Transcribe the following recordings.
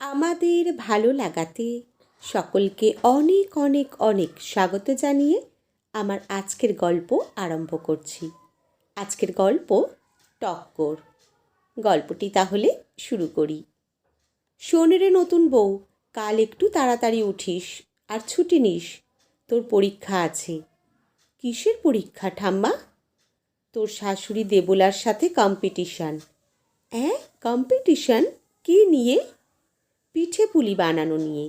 আমাদের ভালো লাগাতে সকলকে অনেক অনেক অনেক স্বাগত জানিয়ে আমার আজকের গল্প আরম্ভ করছি। আজকের গল্প টক্কর। গল্পটি তাহলে শুরু করি। শোন রে নতুন বউ, কাল একটু তাড়াতাড়ি উঠিস আর ছুটি নিস, তোর পরীক্ষা আছে। কিসের পরীক্ষা ঠাম্মা? তোর শাশুড়ি দেবলার সাথে কম্পিটিশন। কম্পিটিশন কী নিয়ে? পিঠে পুলি বানানো নিয়ে।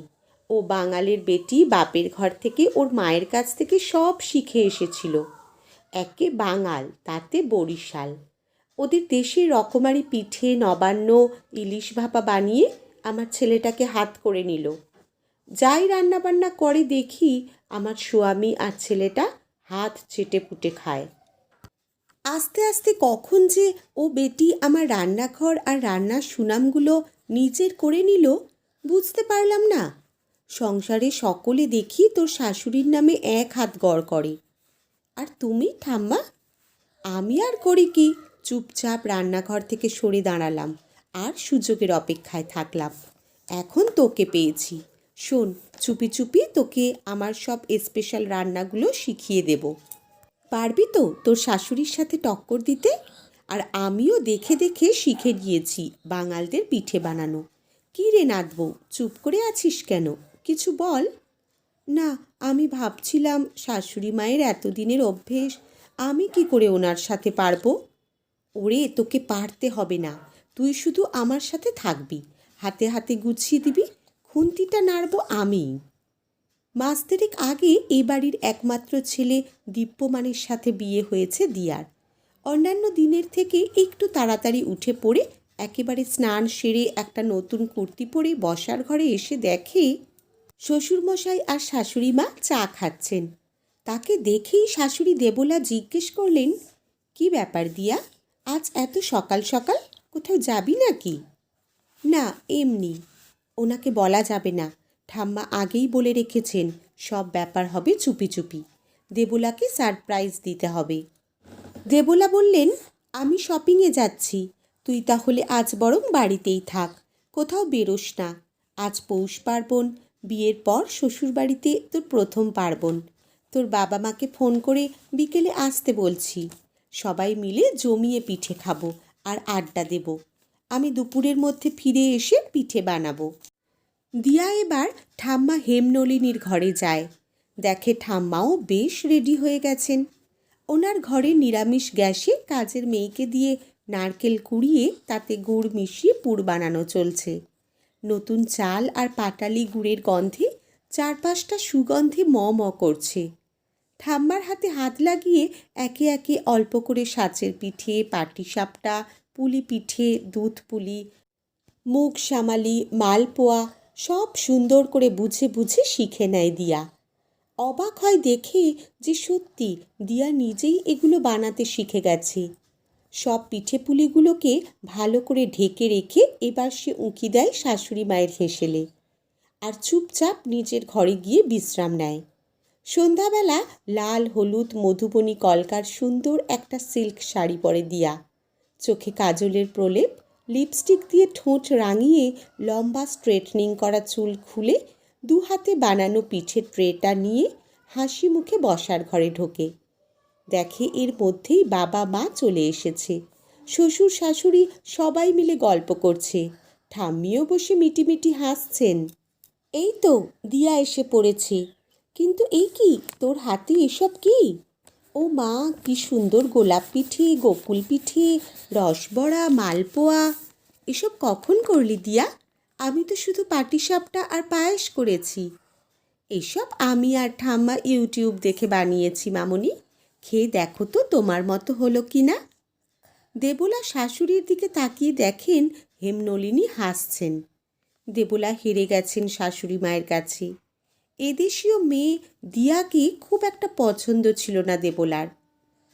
ও বাঙালির বেটি, বাপের ঘর থেকে ওর মায়ের কাছ থেকে সব শিখে এসেছিল। একে বাঙাল, তাতে বরিশাল। ওদের দেশের রকমারি পিঠে, নবান্ন, ইলিশ ভাপা বানিয়ে আমার ছেলেটাকে হাত করে নিল। যাই রান্নাবান্না করে দেখি আমার স্বামী আর ছেলেটা হাত চেটে পুটে খায়। আস্তে আস্তে কখন যে ও বেটি আমার রান্নাঘর আর রান্নার সুনামগুলো নিজের করে নিল বুঝতে পারলাম না। সংসারে সকলে দেখি তোর শাশুড়ির নামে এক হাত গড় করে। আর তুমি ঠাম্মা? আমি আর করি কি, চুপচাপ রান্নাঘর থেকে সরে দাঁড়ালাম আর সুযোগের অপেক্ষায় থাকলাম। এখন তোকে পেয়েছি। শোন, চুপি চুপি তোকে আমার সব স্পেশাল রান্নাগুলো শিখিয়ে দেব। পারবি তো তোর শাশুড়ির সাথে টক্কর দিতে? আর আমিও দেখে দেখে শিখে গিয়েছি বাঙালদের পিঠে বানানো। কী রে নাতবউ, চুপ করে আছিস কেন? কিছু বল। না, আমি ভাবছিলাম শাশুড়ি মায়ের এতদিনের অভ্যেস, আমি কি করে ওনার সাথে পারবো? ওরে, তোকে পারতে হবে না, তুই শুধু আমার সাথে থাকবি, হাতে হাতে গুছিয়ে দিবি, খুন্তিটা নাড়ব আমি। মাস দেড়েক আগে এই বাড়ির একমাত্র ছেলে দীপ্যমানের সাথে বিয়ে হয়েছে দিয়ার। অন্যান্য দিনের থেকে একটু তাড়াতাড়ি উঠে পড়ে একেবারে স্নান সেরে একটা নতুন কুর্তি পরে বসার ঘরে এসে দেখে শ্বশুরমশাই আর শাশুড়ি মা চা খাচ্ছেন। তাকে দেখেই শাশুড়ি দেবলা জিজ্ঞেস করলেন, কি ব্যাপার দিয়া, আজ এত সকাল সকাল, কোথাও যাবি নাকি? না, এমনি। ওনাকে বলা যাবে না, ঠাম্মা আগেই বলে রেখেছেন সব ব্যাপার হবে চুপি চুপি। দেবলাকে সারপ্রাইজ দিতে হবে। দেবলা বললেন, আমি শপিংয়ে যাচ্ছি, তুই তাহলে আজ বরং বাড়িতেই থাক, কোথাও বেরোস না। আজ পৌষ পার্বণ, বিয়ের পর শ্বশুরবাড়িতে তোর প্রথম পার্বণ। তোর বাবা মাকে ফোন করে বিকেলে আসতে বলছি, সবাই মিলে জমিয়ে পিঠে খাবো আর আড্ডা দেব। আমি দুপুরের মধ্যে ফিরে এসে পিঠে বানাবো। দিয়া এবার ঠাম্মা হেমনলিনীর ঘরে যায়। দেখে ঠাম্মাও বেশ রেডি হয়ে গেছেন। ওনার ঘরে নিরামিষ গ্যাসে কাজের মেয়েকে দিয়ে নারকেল কুড়িয়ে তাতে গুড় মিশিয়ে পুর বানানো চলছে। নতুন চাল আর পাটালি গুড়ের গন্ধে চারপাশটা সুগন্ধে ম ম করছে। ঠাম্মার হাতে হাত লাগিয়ে একে একে অল্প করে সাঁচের পিঠে, পাটিসাপটা, পুলি পিঠে, দুধ পুলি, মুগ সামালি, মালপোয়া সব সুন্দর করে বুঝে বুঝে শিখে নেয় দিয়া। অবাক হয় দেখে যে সত্যি দিয়া নিজেই এগুলো বানাতে শিখে গেছে। সব পিঠে পুলিগুলোকে ভালো করে ঢেকে রেখে এবার সে উঁকি দেয় শাশুড়ি মায়ের হেসেলে আর চুপচাপ নিজের ঘরে গিয়ে বিশ্রাম নেয়। সন্ধ্যাবেলা লাল হলুদ মধুবনী কলকার সুন্দর একটা সিল্ক শাড়ি পরে দিয়া। চোখে কাজলের প্রলেপ, লিপস্টিক দিয়ে ঠোঁট রাঙিয়ে লম্বা স্ট্রেটনিং করা চুল খুলে দু হাতে বানানো পিঠের ট্রেটা নিয়ে হাসি মুখে বসার ঘরে ঢোকে। দেখে এর মধ্যেই বাবা মা চলে এসেছে। শ্বশুর শাশুড়ি সবাই মিলে গল্প করছে, ঠাম্মিও বসে মিটিমিটি হাসছেন। এই তো দিয়া এসে পড়েছে। কিন্তু এই কি, তোর হাতে এসব কি? ও মা, কি সুন্দর গোলাপ পিঠে, গোকুল পিঠে, রসবড়া, মালপোয়া, এসব কখন করলি দিয়া? আমি তো শুধু পাটিসাপটা আর পায়েস করেছি। এসব আমি আর ঠাম্মা ইউটিউব দেখে বানিয়েছি মামনি, খেয়ে দেখো তো তোমার মতো হলো কি না। দেবলা শাশুড়ির দিকে তাকিয়ে দেখেন হেমনলিনী হাসছেন। দেবলা হেরে গেছেন শাশুড়ি মায়ের কাছে। এদেশীয় মেয়ে দিয়াকে খুব একটা পছন্দ ছিল না দেবলার।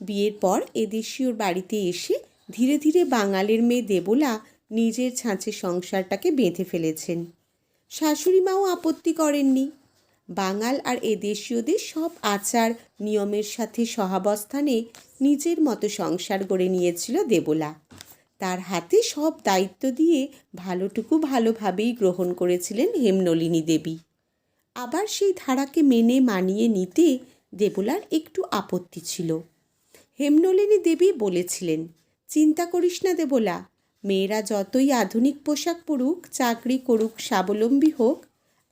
বিয়ের পর এদেশীয়র বাড়িতে এসে ধীরে ধীরে বাঙালির মেয়ে দেবলা নিজের ছাঁচে সংসারটাকে বেঁধে ফেলেছেন। শাশুড়ি মাও আপত্তি করেননি। বাঙাল আর এদেশীয়দের সব আচার নিয়মের সাথে সহাবস্থানে নিজের মতো সংসার গড়ে নিয়েছিল দেবলা। তার হাতে সব দায়িত্ব দিয়ে ভালোটুকু ভালোভাবেই গ্রহণ করেছিলেন হেমনলিনী দেবী। আবার সেই ধারাকে মেনে মানিয়ে নিতে দেবলার একটু আপত্তি ছিল। হেমনলিনী দেবী বলেছিলেন, চিন্তা করিস না দেবলা, মেয়েরা যতই আধুনিক পোশাক পরুক, চাকরি করুক, স্বাবলম্বী হোক,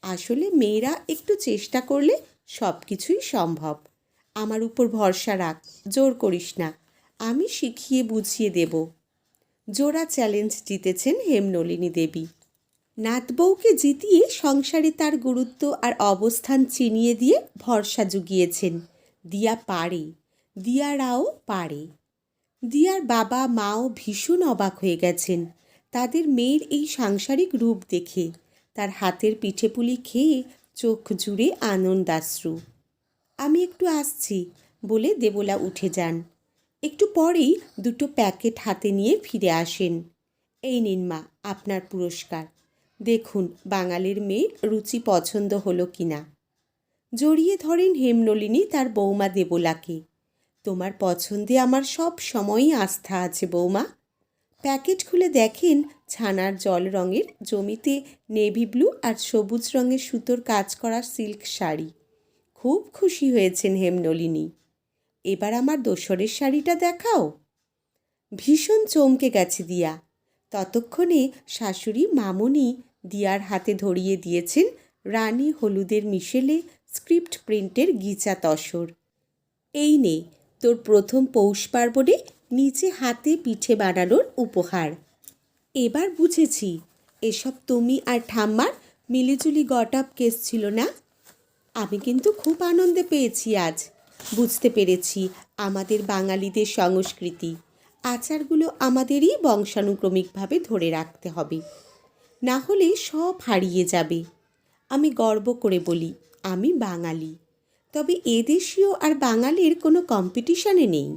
আসলে মেয়েরা একটু চেষ্টা করলে সব কিছুই সম্ভব। আমার উপর ভরসা রাখ, জোর করিস না, আমি শিখিয়ে বুঝিয়ে দেব। জোড়া চ্যালেঞ্জ জিতেছেন হেমনলিনী দেবী। নাতবউকে জিতিয়ে সংসারে তার গুরুত্ব আর অবস্থান চিনিয়ে দিয়ে ভরসা জুগিয়েছেন, দিয়া পারে, দিয়ারাও পারে। দিয়ার বাবা মাও ভীষণ অবাক হয়ে গেছেন তাদের মেয়ের এই সাংসারিক রূপ দেখে। তার হাতের পিঠেপুলি খেয়ে চোখ জুড়ে আনন্দাশ্রু। আমি একটু আসছি বলে দেবলা উঠে যান। একটু পরেই দুটো প্যাকেট হাতে নিয়ে ফিরে আসেন। এই নিন মা, আপনার পুরস্কার। দেখুন বাঙালির মেয়ের রুচি পছন্দ হলো কিনা। জড়িয়ে ধরেন হেমনলিনী তার বৌমা দেবলাকে। তোমার পছন্দে আমার সব সময়ই আস্থা আছে বৌমা। প্যাকেট খুলে দেখেন ছানার জল রঙের জমিতে নেভি ব্লু আর সবুজ রঙের সুতোর কাজ করা সিল্ক শাড়ি। খুব খুশি হয়েছেন হেমনলিনী। এবার আমার দোসরের শাড়িটা দেখাও। ভীষণ চমকে গেছে দিয়া। ততক্ষণে শাশুড়ি মামুনি দিয়ার হাতে ধরিয়ে দিয়েছেন রানী হলুদের মিশেলে স্ক্রিপ্ট প্রিন্টের গিচা তসর। এই নে তোর প্রথম পৌষ পার্বণে নিচে হাতে পিঠে বানানোর উপহার। এবার বুঝেছি এসব তুমি আর ঠাম্মার মিলিজুলি গট আপ কেস ছিল না। আমি কিন্তু খুব আনন্দে পেয়েছি আজ। বুঝতে পেরেছি আমাদের বাঙালিদের সংস্কৃতি আচারগুলো আমাদেরই বংশানুক্রমিকভাবে ধরে রাখতে হবে, না হলে সব হারিয়ে যাবে। আমি গর্ব করে বলি আমি বাঙালি, তবে এদেশীয় আর বাঙালির কোনো কম্পিটিশনে নেই।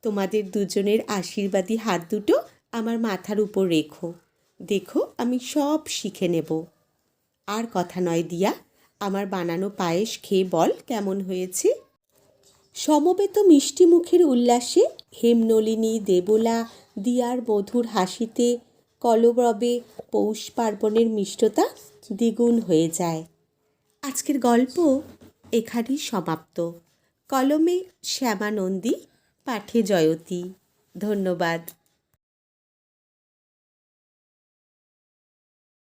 তোমাদের দুজনের আশীর্বাদী হাত দুটো আমার মাথার উপর রেখো, দেখো আমি সব শিখে নেব। আর কথা নয় দিয়া, আমার বানানো পায়েস খেয়ে বল কেমন হয়েছে। সমবেত মিষ্টি মুখের উল্লাসে হেমনলিনী দেবলা দিয়ার মধুর হাসিতে কলরবে পৌষ পার্বণের মিষ্টতা দ্বিগুণ হয়ে যায়। আজকের গল্প এখানেই সমাপ্ত। কলমে শ্যামা নন্দী, পাঠে জয়তী। ধন্যবাদ।